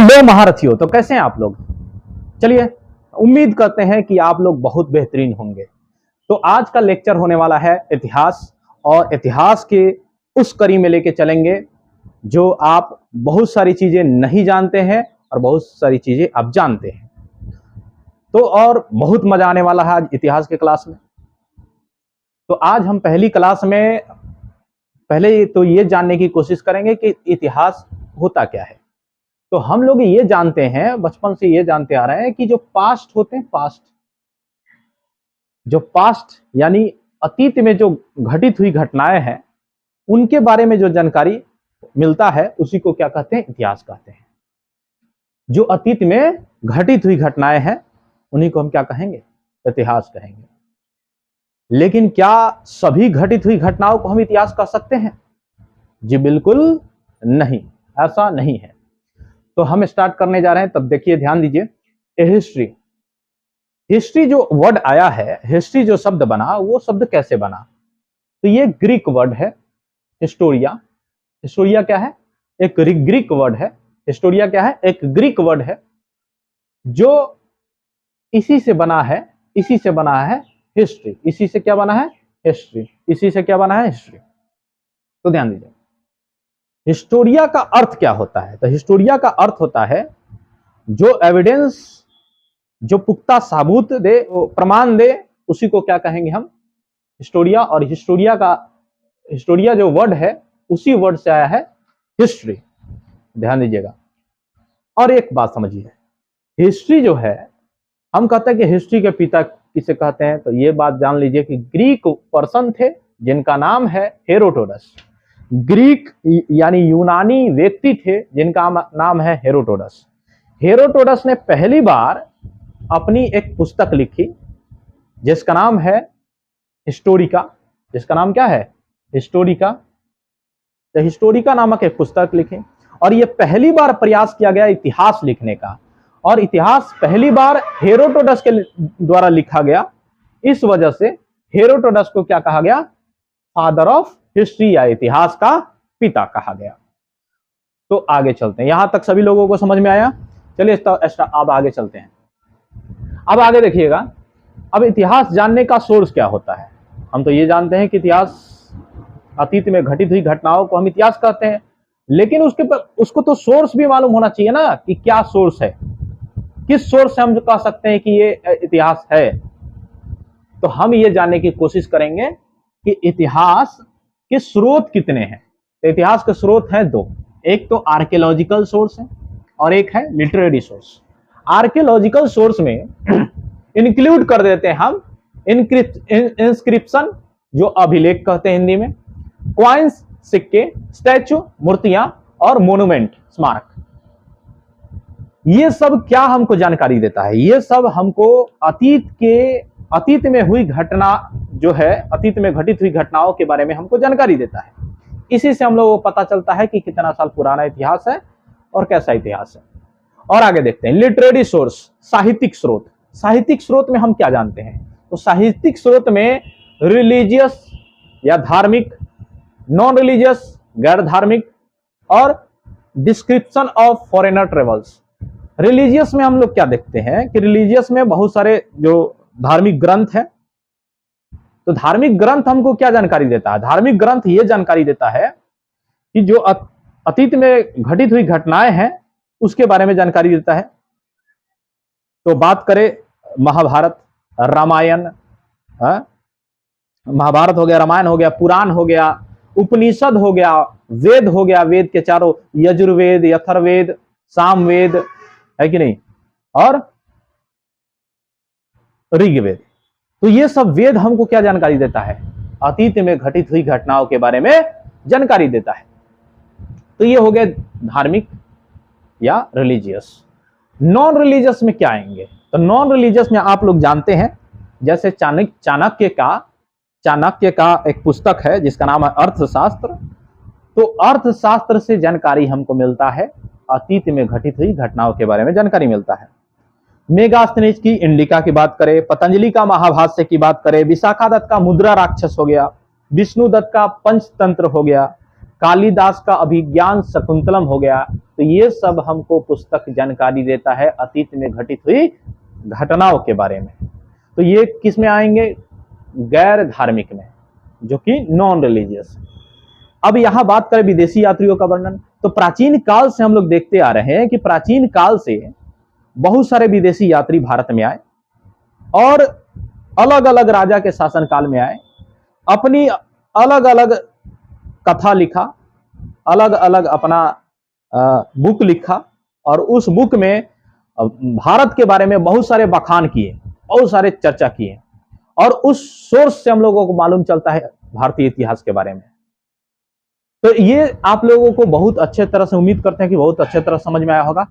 Hello महारथियों, तो कैसे हैं आप लोग। चलिए, उम्मीद करते हैं कि आप लोग बहुत बेहतरीन होंगे। तो आज का लेक्चर होने वाला है इतिहास, और इतिहास के उस कड़ी में लेके चलेंगे जो आप बहुत सारी चीजें नहीं जानते हैं और बहुत सारी चीजें आप जानते हैं। तो और बहुत मजा आने वाला है आज इतिहास के क्लास में। तो आज हम पहली क्लास में पहले तो ये जानने की कोशिश करेंगे कि इतिहास होता क्या है। तो हम लोग ये जानते हैं, बचपन से ये जानते आ रहे हैं कि जो पास्ट होते हैं, पास्ट यानी अतीत में जो घटित हुई घटनाएं हैं, उनके बारे में जो जानकारी मिलता है उसी को क्या कहते हैं, इतिहास कहते हैं। जो अतीत में घटित हुई घटनाएं हैं उन्हीं को हम क्या कहेंगे, इतिहास कहेंगे। लेकिन क्या सभी घटित हुई घटनाओं को हम इतिहास कह सकते हैं? जी बिल्कुल नहीं, ऐसा नहीं है। तो हम स्टार्ट करने जा रहे हैं, तब देखिए, ध्यान दीजिए। हिस्ट्री जो वर्ड आया है, हिस्ट्री जो शब्द बना, वो शब्द कैसे बना? तो ये ग्रीक वर्ड है, हिस्टोरिया। हिस्टोरिया क्या है? एक ग्रीक वर्ड है। हिस्टोरिया क्या है? एक ग्रीक वर्ड है जो इसी से बना है हिस्ट्री। इसी से क्या बना है? हिस्ट्री। इसी से क्या बना है? हिस्ट्री। तो ध्यान दीजिए, हिस्टोरिया का अर्थ क्या होता है? तो हिस्टोरिया का अर्थ होता है जो एविडेंस, जो पुख्ता सबूत दे, प्रमाण दे, उसी को क्या कहेंगे हम? हिस्टोरिया। और हिस्टोरिया जो वर्ड है, उसी वर्ड से आया है हिस्ट्री। ध्यान दीजिएगा। और एक बात समझिए, हिस्ट्री जो है, हम कहते हैं कि हिस्ट्री के पिता किसे कहते हैं, तो ये बात जान लीजिए कि ग्रीक पर्सन थे जिनका नाम है हेरोडोटस। ग्रीक यानी यूनानी व्यक्ति थे जिनका नाम है हेरोडोटस। हेरोडोटस ने पहली बार अपनी एक पुस्तक लिखी जिसका नाम है हिस्टोरिका। जिसका नाम क्या है? हिस्टोरिका। तो हिस्टोरिका नामक एक पुस्तक लिखी, और यह पहली बार प्रयास किया गया इतिहास लिखने का, और इतिहास पहली बार हेरोडोटस के द्वारा लिखा गया। इस वजह से हेरोडोटस को क्या कहा गया? फादर ऑफ हिस्ट्री, या इतिहास का पिता कहा गया। तो आगे चलते हैं। यहां तक सभी लोगों को समझ में आया? चलिए अब आगे चलते हैं। अब आगे देखिएगा, अब इतिहास जानने का सोर्स क्या होता है। हम तो ये जानते हैं कि इतिहास, अतीत में घटित हुई घटनाओं को हम इतिहास कहते हैं, लेकिन उसको तो सोर्स भी मालूम होना चाहिए ना, कि क्या सोर्स है, किस सोर्स से हम कह सकते हैं कि ये इतिहास है। तो हम ये जानने की कोशिश करेंगे कि इतिहास के स्रोत कितने हैं। तो इतिहास के स्रोत हैं दो, एक तो आर्कियोलॉजिकल सोर्स है और एक है लिटरेरी सोर्स। आर्कियोलॉजिकल सोर्स में इंक्लूड कर देते हैं हम इंस्क्रिप्शन, जो अभिलेख कहते हैं हिंदी में, क्वाइंस, सिक्के, स्टैचू, मूर्तियां और मोन्यूमेंट, स्मारक। ये सब क्या हमको जानकारी देता है? ये सब हमको अतीत में हुई घटना जो है, अतीत में घटित हुई घटनाओं के बारे में हमको जानकारी देता है। इसी से हम लोगों को पता चलता है कि कितना साल पुराना इतिहास है और कैसा इतिहास है। और आगे देखते हैं, लिटरेरी सोर्स, साहित्यिक स्रोत। साहित्यिक स्रोत में हम क्या जानते हैं? तो साहित्यिक स्रोत में रिलीजियस या धार्मिक, नॉन रिलीजियस गैर धार्मिक, और description of foreigner travels. Religious में हम लोग क्या देखते हैं कि रिलीजियस में बहुत सारे जो धार्मिक ग्रंथ है। तो धार्मिक ग्रंथ हमको क्या जानकारी देता है? धार्मिक ग्रंथ ये जानकारी देता है कि जो अतीत में घटित हुई घटनाएं हैं उसके बारे में जानकारी देता है। तो बात करें महाभारत, रामायण, महाभारत हो गया, रामायण हो गया, पुराण हो गया, उपनिषद हो गया, वेद हो गया, वेद के चारों, यजुर्वेद, अथर्ववेद, सामवेद, है कि नहीं, और ऋग्वेद। तो ये सब वेद हमको क्या जानकारी देता है? अतीत में घटित हुई घटनाओं के बारे में जानकारी देता है। तो ये हो गए धार्मिक या रिलीजियस। नॉन रिलीजियस में क्या आएंगे? तो नॉन रिलीजियस में आप लोग जानते हैं, जैसे चाणक्य का एक पुस्तक है जिसका नाम है अर्थशास्त्र। तो अर्थशास्त्र से जानकारी हमको मिलता है, अतीत में घटित हुई घटनाओं के बारे में जानकारी मिलता है। मेगास्थनीज की इंडिका की बात करें, पतंजलि का महाभाष्य की बात करें, विशाखा दत्त का मुद्रा राक्षस हो गया, विष्णु दत्त का पंचतंत्र हो गया, कालिदास का अभिज्ञान शकुंतलम हो गया। तो ये सब हमको पुस्तक जानकारी देता है अतीत में घटित हुई घटनाओं के बारे में। तो ये किस में आएंगे? गैर धार्मिक में, जो कि नॉन रिलीजियस। अब यहां बात करें विदेशी यात्रियों का वर्णन, तो प्राचीन काल से हम लोग देखते आ रहे हैं कि प्राचीन काल से बहुत सारे विदेशी यात्री भारत में आए और अलग अलग राजा के शासनकाल में आए, अपनी अलग अलग कथा लिखा, अलग अलग अपना बुक लिखा, और उस बुक में भारत के बारे में बहुत सारे बखान किए, बहुत सारे चर्चा किए, और उस सोर्स से हम लोगों को मालूम चलता है भारतीय इतिहास के बारे में। तो ये आप लोगों को बहुत अच्छे तरह से, उम्मीद करते हैं कि बहुत अच्छे तरह समझ में आया होगा।